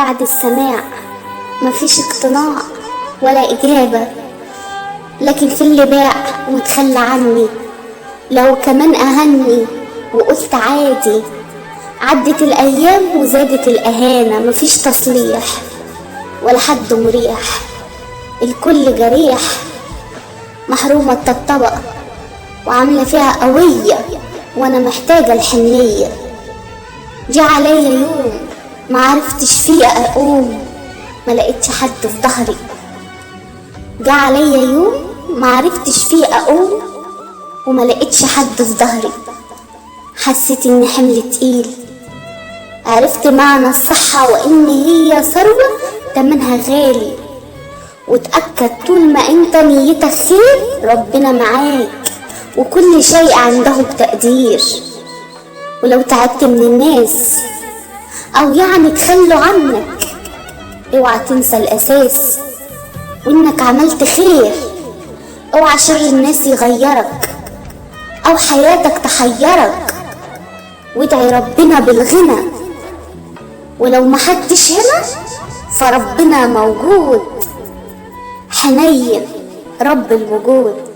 بعد السماع مفيش اقتناع ولا إجابة، لكن في اللي باع وتخلى عني لو كمان أهني وقلت عادي. عدت الأيام وزادت الأهانة، مفيش تصليح ولا حد مريح، الكل جريح، محرومة الطبطبة وعاملة فيها قوية وأنا محتاجة الحنية. جه عليا يوم معرفتش فيه أقوم، ملقتش حد في ظهري. جه عليا يوم معرفتش فيه أقوم وملقتش حد في ظهري. حسيت إن حمل تقيل، عرفت معنى الصحة وإن هي ثروة تمنها غالي. وتأكد طول ما انت نيتك خير ربنا معاك، وكل شيء عنده بتقدير. ولو تعبت من الناس او يعني تخلوا عنك، اوعى تنسى الاساس وانك عملت خير. اوعى شر الناس يغيرك او حياتك تحيرك، وادعي ربنا بالغنى. ولو محدش هنا فربنا موجود، حنين رب الوجود.